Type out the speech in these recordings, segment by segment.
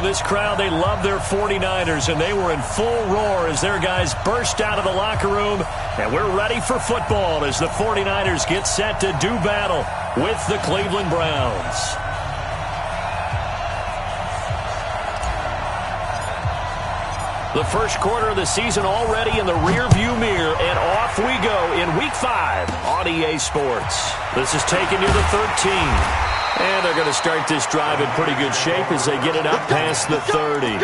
this crowd, they love their 49ers, and they were in full roar as their guys burst out of the locker room. And we're ready for football as the 49ers get set to do battle with the Cleveland Browns. The first quarter of the season already in the rearview mirror, and off we go in Week 5 on EA Sports. This is taking you to 13. And they're going to start this drive in pretty good shape as they get it up past the 30.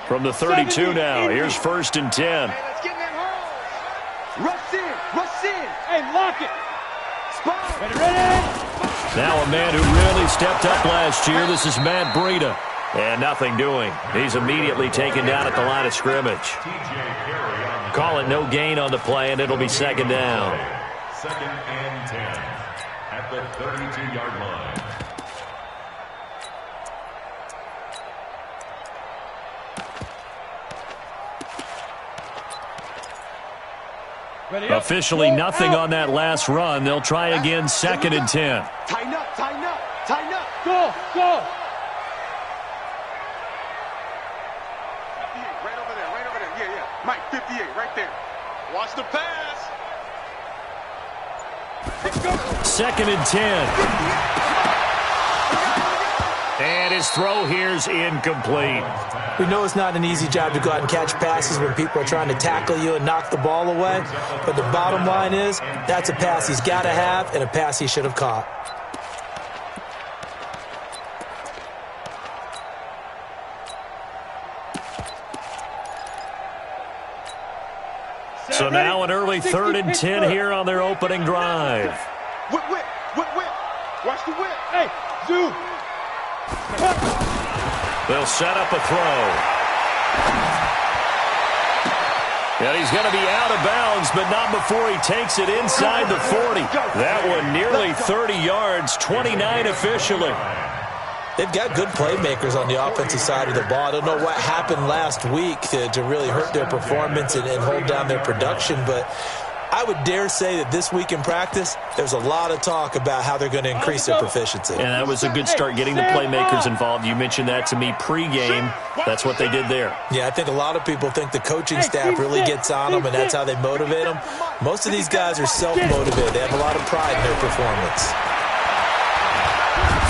From the 32 now, here's 1st and 10. Rush in. Hey, lock it. Spot. Ready. Now a man who really stepped up last year. This is Matt Breida. And nothing doing. He's immediately taken down at the line of scrimmage. Call it no gain on the play, and it'll be 2nd down. 2nd and 10 at the 32-yard line. Officially nothing on that last run. They'll try again 2nd and 10. Tighten up. Go. 58, right over there. Yeah. Mike, 58, right there. Watch the pass. Let's go. 2nd and 10. And his throw here's incomplete. We know it's not an easy job to go out and catch passes when people are trying to tackle you and knock the ball away. But the bottom line is, that's a pass he's got to have and a pass he should have caught. So now an early 3rd and 10 here on their opening drive. Whip. Watch the whip. Hey, zoom. They'll set up a throw. And he's going to be out of bounds, but not before he takes it inside the 40. That one nearly 30 yards, 29 officially. They've got good playmakers on the offensive side of the ball. I don't know what happened last week to really hurt their performance and hold down their production, but I would dare say that this week in practice, there's a lot of talk about how they're going to increase their proficiency. And that was a good start getting the playmakers involved. You mentioned that to me pregame. That's what they did there. Yeah, I think a lot of people think the coaching staff really gets on them, and that's how they motivate them. Most of these guys are self-motivated. They have a lot of pride in their performance.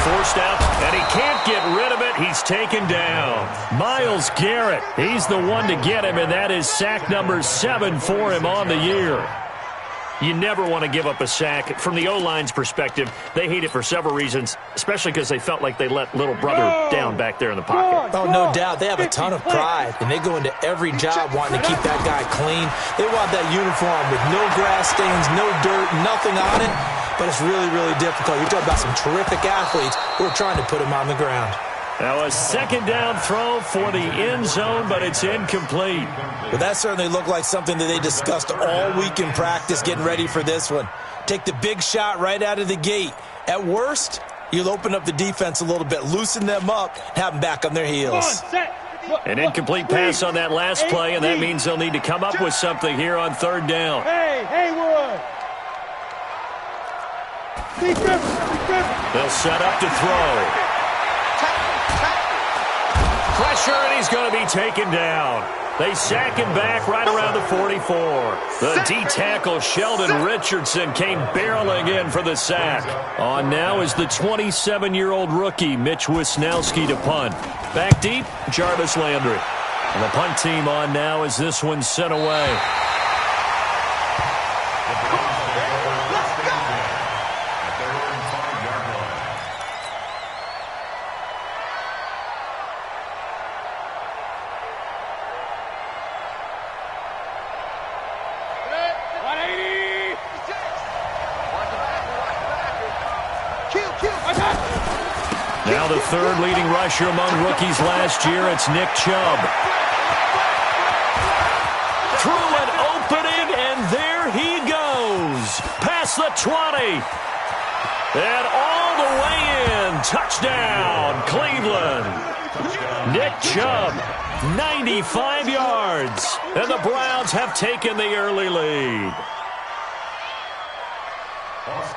Forced out, and he can't get rid of it. He's taken down. Myles Garrett, he's the one to get him, and that is sack number 7 for him on the year. You never want to give up a sack. From the O-line's perspective, they hate it for several reasons, especially because they felt like they let little brother down back there in the pocket. Oh, no doubt. They have a ton of pride, and they go into every job wanting to keep that guy clean. They want that uniform with no grass stains, no dirt, nothing on it, but it's really, really difficult. You're talking about some terrific athletes who are trying to put him on the ground. Now a 2nd down throw for the end zone, but it's incomplete. But that certainly looked like something that they discussed all week in practice, getting ready for this one. Take the big shot right out of the gate. At worst, you'll open up the defense a little bit, loosen them up, have them back on their heels. An incomplete pass on that last play, and that means they'll need to come up with something here on 3rd down. Hey, Wood. They'll set up to throw. Pressure, and he's going to be taken down. They sack him back right around the 44. The D-tackle, Sheldon Richardson, came barreling in for the sack. On now is the 27-year-old rookie, Mitch Wisnowski, to punt. Back deep, Jarvis Landry. And the punt team on now as this one's sent away. Now the 3rd leading rusher among rookies last year, it's Nick Chubb. Through an opening, and there he goes. Past the 20. And all the way in. Touchdown, Cleveland. Nick Chubb, 95 yards. And the Browns have taken the early lead.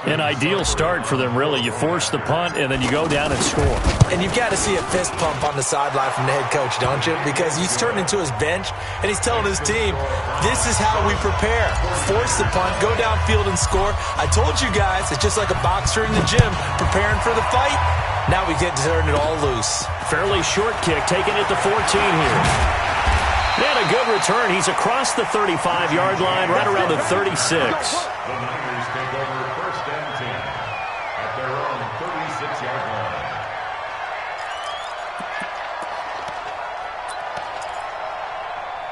An ideal start for them, really. You force the punt, and then you go down and score. And you've got to see a fist pump on the sideline from the head coach, don't you? Because he's turned into his bench, and he's telling his team, this is how we prepare. Force the punt, go downfield and score. I told you guys, it's just like a boxer in the gym preparing for the fight. Now we get to turn it all loose. Fairly short kick, taking it to 14 here. And a good return. He's across the 35-yard line, right around the 36. The Niners take over first and 10 at their own 36-yard line.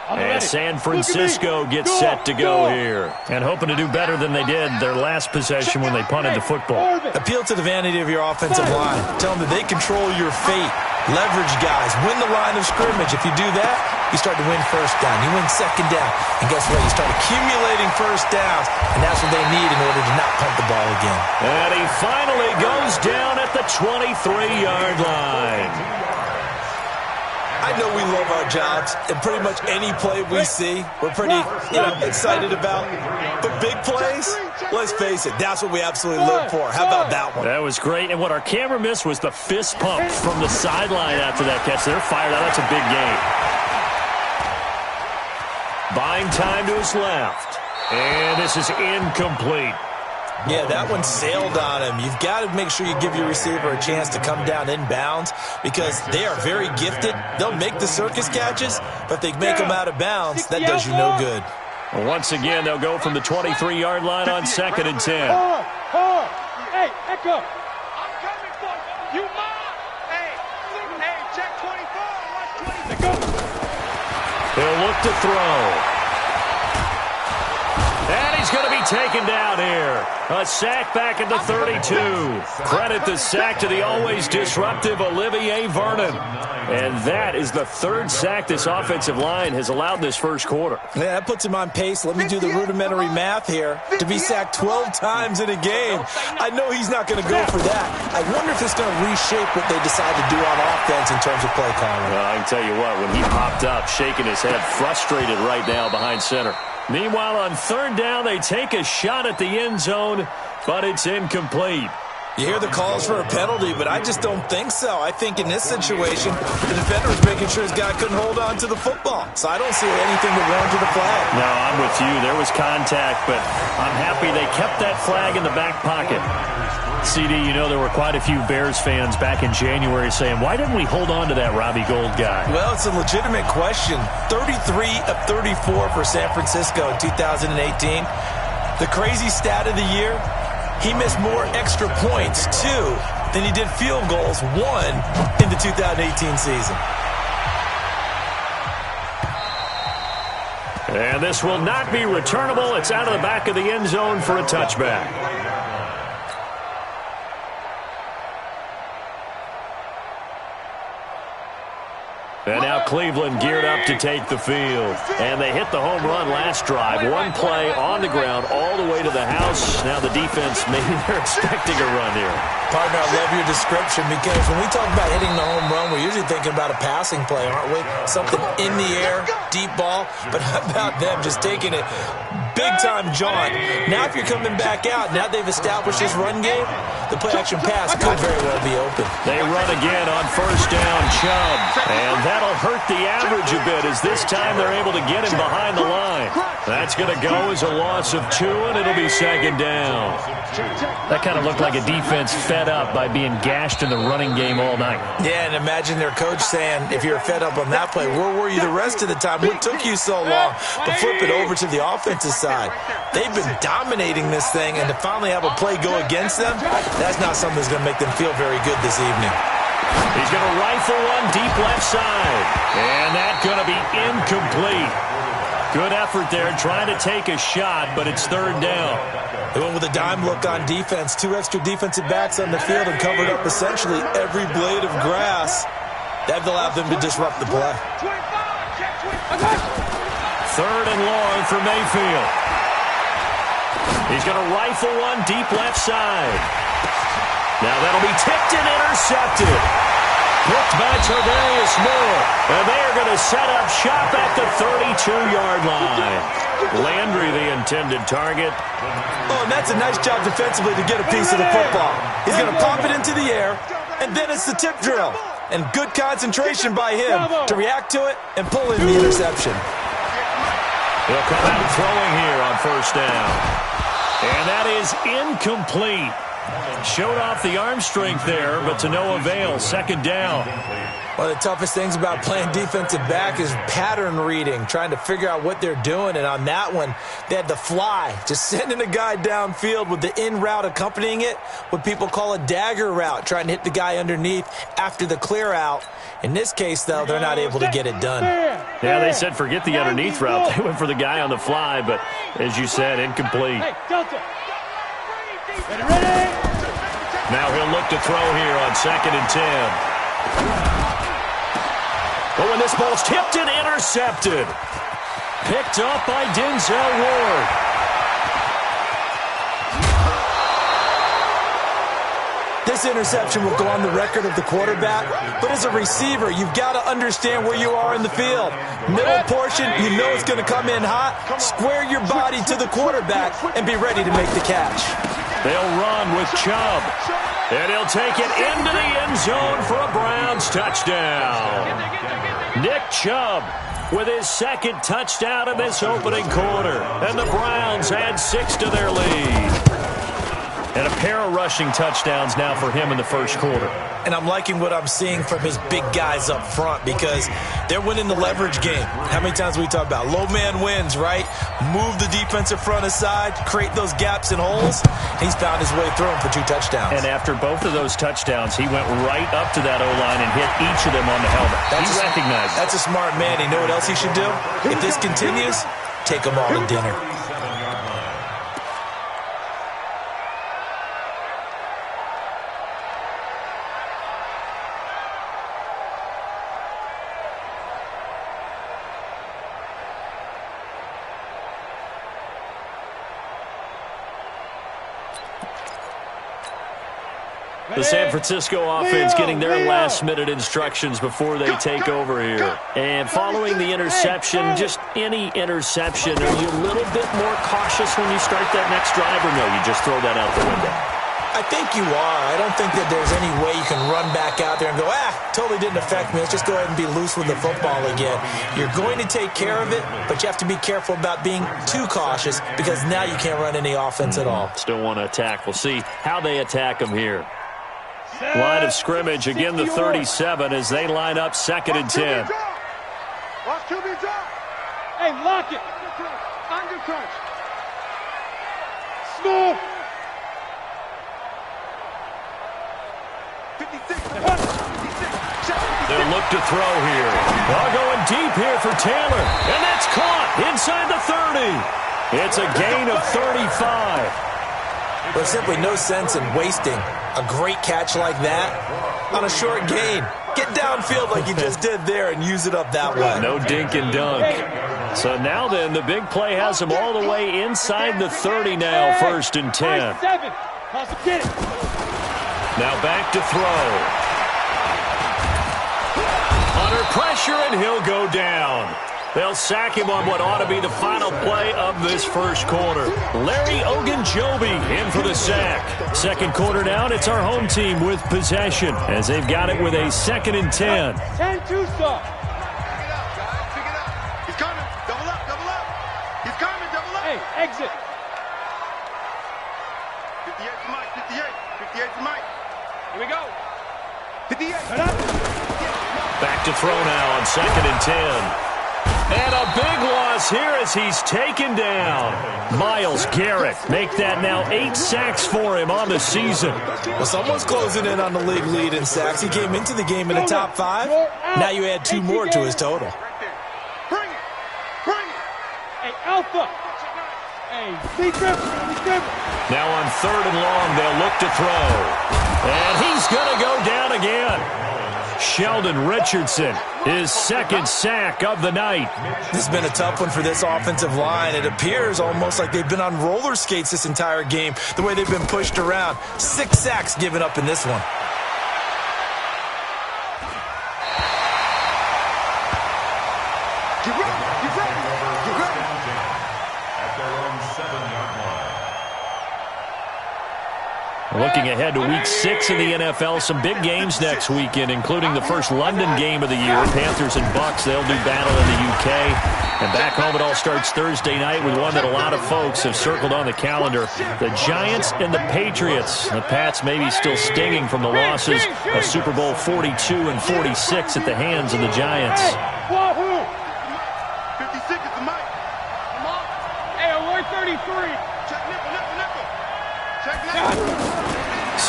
And San Francisco gets set to go here. And hoping to do better than they did their last possession when they punted the football. Appeal to the vanity of your offensive line. Tell them that they control your fate. Leverage guys. Win the line of scrimmage. If you do that, you start to win first down. You win second down. And guess what? You start accumulating first downs. And that's what they need in order to not punt the ball again. And he finally goes down at the 23-yard line. I know we love our jobs, and pretty much any play we see, we're pretty, excited about. But big plays, let's face it, that's what we absolutely live for. How about that one? That was great, and what our camera missed was the fist pump from the sideline after that catch. They're fired out. That's a big gain. Buying time to his left, and this is incomplete. Yeah, that one sailed on him. You've got to make sure you give your receiver a chance to come down inbounds because they are very gifted. They'll make the circus catches, but if they make them out of bounds, that does you no good. Well, once again, they'll go from the 23-yard line on 2nd and 10. Hey, echo. I'm coming for you. You mine. Hey, check 24. Watch 20. Go. He'll look to throw. And he's going to be taken down here. A sack back at the 32. Credit the sack to the always disruptive Olivier Vernon. And that is the third sack this offensive line has allowed this first quarter. Yeah, that puts him on pace. Let me do the rudimentary math here. To be sacked 12 times in a game, I know he's not going to go for that. I wonder if it's going to reshape what they decide to do on offense in terms of play calling. Well, I can tell you what, when he popped up, shaking his head, frustrated right now behind center. Meanwhile, on 3rd down, they take a shot at the end zone, but it's incomplete. You hear the calls for a penalty, but I just don't think so. I think in this situation, the defender was making sure his guy couldn't hold on to the football. So I don't see anything that warranted a flag. No, I'm with you. There was contact, but I'm happy they kept that flag in the back pocket. CD, you know there were quite a few Bears fans back in January saying, why didn't we hold on to that Robbie Gould guy? Well, it's a legitimate question. 33 of 34 for San Francisco in 2018. The crazy stat of the year, he missed more extra points, 2, than he did field goals, 1, in the 2018 season. And this will not be returnable. It's out of the back of the end zone for a touchback. And now Cleveland geared up to take the field. And they hit the home run last drive. One play on the ground all the way to the house. Now the defense, maybe they're expecting a run here. Partner, I love your description because when we talk about hitting the home run, we're usually thinking about a passing play, aren't we? Something in the air, deep ball. But how about them just taking it big-time jaunt? Now if you're coming back out, now they've established this run game, the play-action pass could very well be open. They run again on 1st down, Chubb. And that'll hurt the average a bit as this time they're able to get him behind the line. That's going to go as a loss of 2, and it'll be 2nd down. That kind of looked like a defense fed up by being gashed in the running game all night. Yeah, and imagine their coach saying, if you're fed up on that play, where were you the rest of the time? What took you so long to flip it over to the offensive side? They've been dominating this thing, and to finally have a play go against them, that's not something that's going to make them feel very good this evening. He's going to rifle one deep left side. And that's going to be incomplete. Good effort there, trying to take a shot, but it's 3rd down. They went with a dime look on defense. 2 extra defensive backs on the field and covered up essentially every blade of grass. That allowed them to disrupt the play. 3rd and long for Mayfield. He's going to rifle one deep left side. Now that'll be tipped and intercepted. Picked by Tardarius Moore. And they are going to set up shop at the 32-yard line. Landry, the intended target. Oh, and that's a nice job defensively to get a piece of the football. He's going to pop it into the air, and then it's the tip drill. And good concentration by him to react to it and pull in the interception. He'll come out throwing here on first down. And that is incomplete. Showed off the arm strength there, but to no avail. Second down. One of the toughest things about playing defensive back is pattern reading, trying to figure out what they're doing. And on that one, they had to fly, just sending a guy downfield with the in route accompanying it, what people call a dagger route, trying to hit the guy underneath after the clear out. In this case, though, they're not able to get it done. Yeah, they said forget the underneath route. They went for the guy on the fly, but as you said, incomplete. Now he'll look to throw here on 2nd and 10. But when this ball's tipped and intercepted. Picked up by Denzel Ward. This interception will go on the record of the quarterback, but as a receiver, you've got to understand where you are in the field. Middle portion, you know it's going to come in hot. Square your body to the quarterback and be ready to make the catch. They'll run with Chubb. And he'll take it into the end zone for a Browns touchdown. Nick Chubb with his second touchdown in this opening quarter. And the Browns add 6 to their lead. And a pair of rushing touchdowns now for him in the first quarter. And I'm liking what I'm seeing from his big guys up front because they're winning the leverage game. How many times we talk about low man wins, right? Move the defensive front aside, create those gaps and holes. He's found his way through them for 2 touchdowns. And after both of those touchdowns, he went right up to that O-line and hit each of them on the helmet. He recognized it. That's a smart man. You know what else he should do? If this continues, take them all to dinner. The San Francisco offense getting their last-minute instructions before they take over here. And following the interception, just any interception, are you a little bit more cautious when you start that next drive, or no, you just throw that out the window? I think you are. I don't think that there's any way you can run back out there and go, totally didn't affect me. Let's just go ahead and be loose with the football again. You're going to take care of it, but you have to be careful about being too cautious because now you can't run any offense at all. Still want to attack. We'll see how they attack them here. Line of scrimmage, again the 37 as they line up 2nd and 10. Watch QB drop. Hey, lock it. Under crunch. Smooth. 56. They'll look to throw here. Well, going deep here for Taylor. And that's caught inside the 30. It's a gain of 35. There's simply no sense in wasting a great catch like that on a short gain. Get downfield like you just did there and use it up that way. No dink and dunk. So now then, the big play has them all the way inside the 30 now, 1st and 10. Now back to throw. Under pressure, and he'll go down. They'll sack him on what ought to be the final play of this first quarter. Larry Ogunjobi in for the sack. Second quarter down, it's our home team with possession as they've got it with a 2nd and 10. 10-2 stop. He's coming. Double up, double up. He's coming, double up. Hey, exit. 58 to Mike, 58. 58 to Mike. Here we go. 58. Back to throw now on 2nd and 10. And a big loss here as he's taken down. Myles Garrett make that now 8 sacks for him on the season. Well, someone's closing in on the league lead in sacks. He came into the game in the top 5. Now you add 2 more to his total. Bring it. Bring it. Hey, Alpha. Hey, be careful. Now on 3rd and long, they'll look to throw. And he's going to go down again. Sheldon Richardson, his 2nd sack of the night. This has been a tough one for this offensive line. It appears almost like they've been on roller skates this entire game, the way they've been pushed around. 6 sacks given up in this one. Looking ahead to Week 6 in the NFL, some big games next weekend, including the first London game of the year. Panthers and Bucks, they'll do battle in the UK. And back home, it all starts Thursday night with one that a lot of folks have circled on the calendar. The Giants and the Patriots. The Pats may be still stinging from the losses of Super Bowl 42 and 46 at the hands of the Giants. Wahoo! 56 is the mic. Come on. Hey, 133. Check nickel. Check nickel.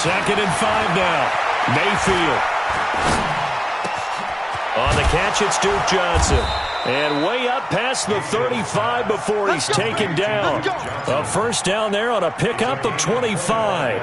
2nd and 5 now. Mayfield. On the catch, it's Duke Johnson. And way up past the 35 before he's taken down. A first down there on a pickup of 25.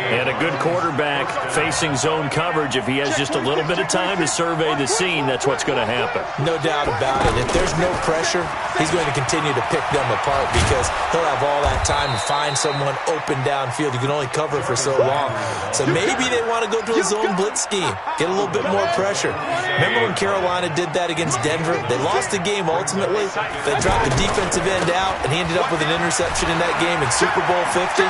And a good quarterback facing zone coverage. If he has just a little bit of time to survey the scene, that's what's going to happen. No doubt about it. If there's no pressure, he's going to continue to pick them apart because he'll have all that time to find someone open downfield. You can only cover for so long. So maybe they want to go to a zone blitz scheme, get a little bit more pressure. Remember when Carolina did that against Denver? They lost the game ultimately. They dropped the defensive end out, and he ended up with an interception in that game in Super Bowl 50.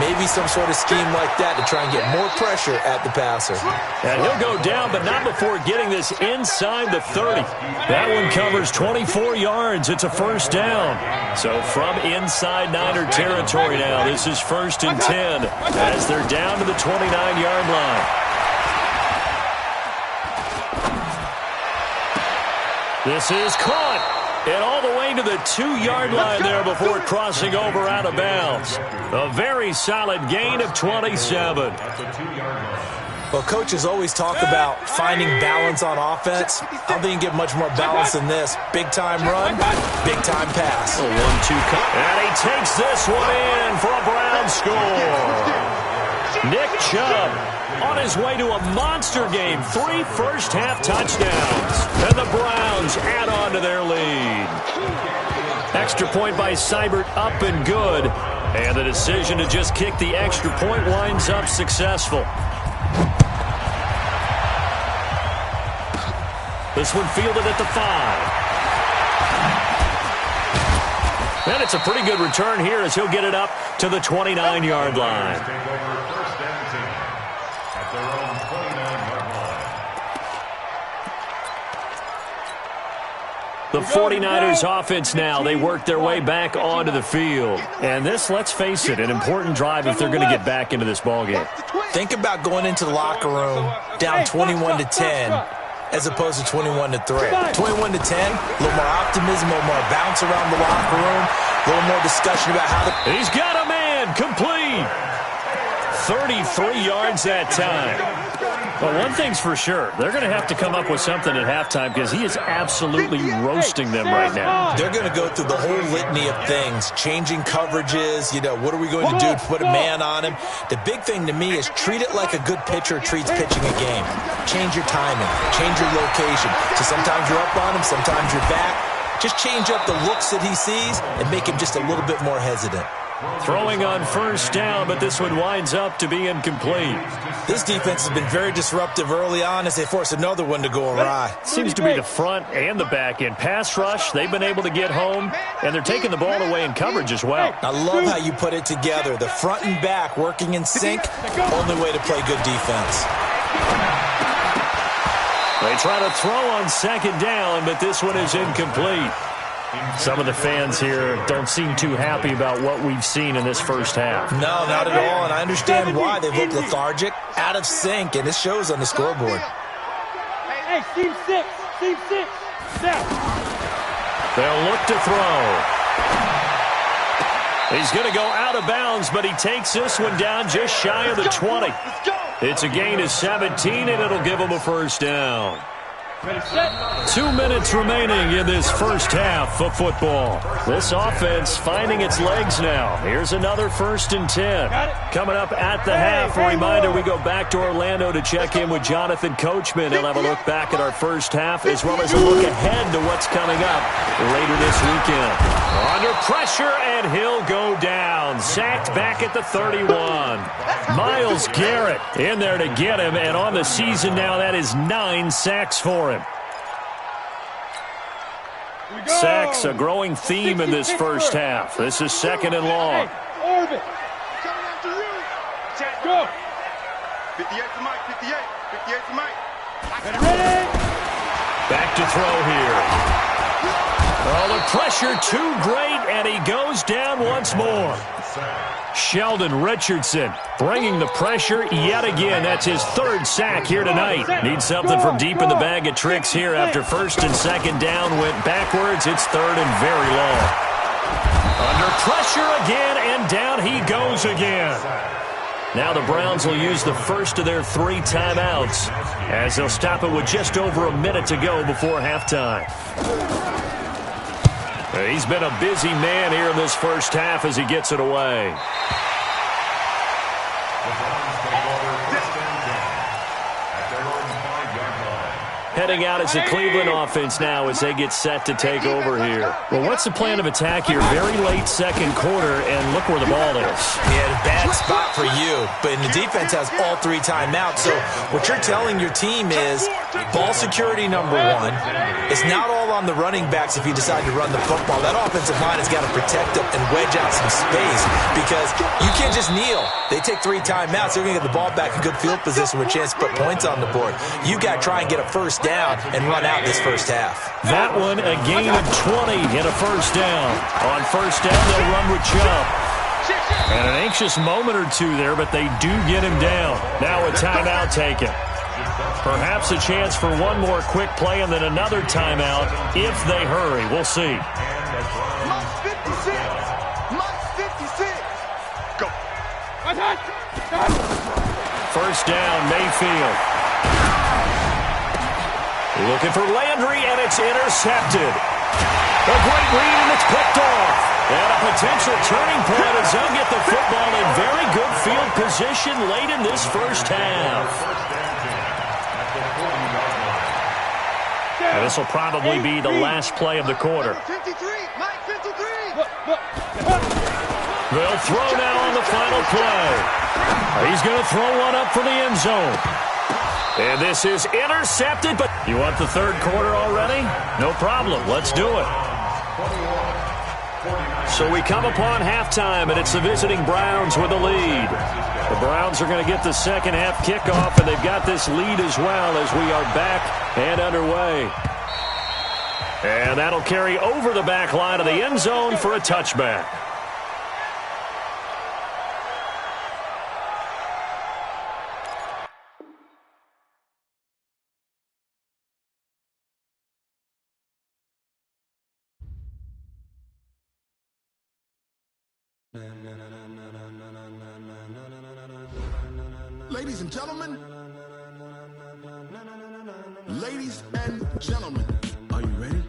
Maybe some sort of scheme like that to try and get more pressure at the passer. And he'll go down, but not before getting this inside the 30. That one covers 24 yards. It's a first down. So from inside Niner territory now, this is 1st and 10 as they're down to the 29-yard line. This is caught. And all the way to the 2-yard line there before crossing over out of bounds. A very solid gain of 27. Well, coaches always talk about finding balance on offense. I don't think you can get much more balance than this. Big-time run, big-time pass. A 1-2 cut. And he takes this one in for a Browns score. Nick Chubb on his way to a monster game. 3 first-half touchdowns. And the Browns add on to their lead. Extra point by Seibert up and good. And the decision to just kick the extra point winds up successful. This one fielded at the 5. And it's a pretty good return here as he'll get it up to the 29-yard line. The 49ers offense now, they work their way back onto the field. And this, let's face it, an important drive if they're going to get back into this ballgame. Think about going into the locker room down 21-10 as opposed to 21-3. 21-10, a little more optimism, a little more bounce around the locker room, a little more discussion about how to... He's got a man, complete. 33 yards that time. Well, one thing's for sure. They're going to have to come up with something at halftime because he is absolutely roasting them right now. They're going to go through the whole litany of things, changing coverages, what are we going to do to put a man on him? The big thing to me is treat it like a good pitcher treats pitching a game. Change your timing, change your location. So sometimes you're up on him, sometimes you're back. Just change up the looks that he sees and make him just a little bit more hesitant. Throwing on first down, but this one winds up to be incomplete. This defense has been very disruptive early on as they force another one to go awry. Seems to be the front and the back end. Pass rush, they've been able to get home, and they're taking the ball away in coverage as well. I love how you put it together. The front and back working in sync, only way to play good defense. They try to throw on second down, but this one is incomplete. Some of the fans here don't seem too happy about what we've seen in this first half. No, not at all, and I understand why. They've looked lethargic, out of sync, and it shows on the scoreboard. Hey, team 6, step. They'll look to throw. He's going to go out of bounds, but he takes this one down just shy of the 20. It's a gain of 17, and it'll give him a first down. 2 minutes remaining in this first half of football. This offense finding its legs now. Here's another 1st and 10. Coming up at the half, a reminder we go back to Orlando to check in with Jonathan Coachman. He'll have a look back at our first half as well as a look ahead to what's coming up later this weekend. Under pressure, and he'll go down. Sacked back at the 31. Myles Garrett in there to get him, and on the season now, that is 9 sacks for him. Sacks, a growing theme in this first half. This is 2nd and long. Go. 58 to Mike, 58. 58 to Mike. Ready? Back to throw here. Oh, the pressure too great, and he goes down once more. Sheldon Richardson bringing the pressure yet again. That's his third sack here tonight. Needs something from deep in the bag of tricks here after first and second down went backwards. It's third and very long. Under pressure again, and down he goes again. Now the Browns will use the first of their 3 timeouts as they'll stop it with just over a minute to go before halftime. He's been a busy man here in this first half as he gets it away. Heading out as the Cleveland offense now as they get set to take over here. Well, what's the plan of attack here? Very late second quarter, and look where the ball is. Yeah, a bad spot for you, but the defense has all 3 timeouts. So what you're telling your team is ball security number 1. It's not all on the running backs if you decide to run the football. That offensive line has got to protect them and wedge out some space because you can't just kneel. They take 3 timeouts. They're going to get the ball back in good field position with a chance to put points on the board. You got to try and get a first down and run out this first half. That one, a gain of 20 and a first down. On first down, they'll run with Chubb. And an anxious moment or two there, but they do get him down. Now a timeout taken. Perhaps a chance for one more quick play and then another timeout if they hurry. We'll see. Mike's 56. Mike's 56. Go. First down, Mayfield. Looking for Landry, and it's intercepted. A great read, and it's picked off. And a potential turning point as they'll get the football in very good field position late in this first half. And this will probably be the last play of the quarter. 53. Mike 53. They'll throw now on the final play. He's going to throw one up for the end zone. And this is intercepted, but you want the third quarter already? No problem. Let's do it. So we come upon halftime, and it's the visiting Browns with the lead. The Browns are going to get the second half kickoff, and they've got this lead as well as we are back and underway. And that'll carry over the back line of the end zone for a touchback. Ladies and gentlemen, ladies and gentlemen, are you ready?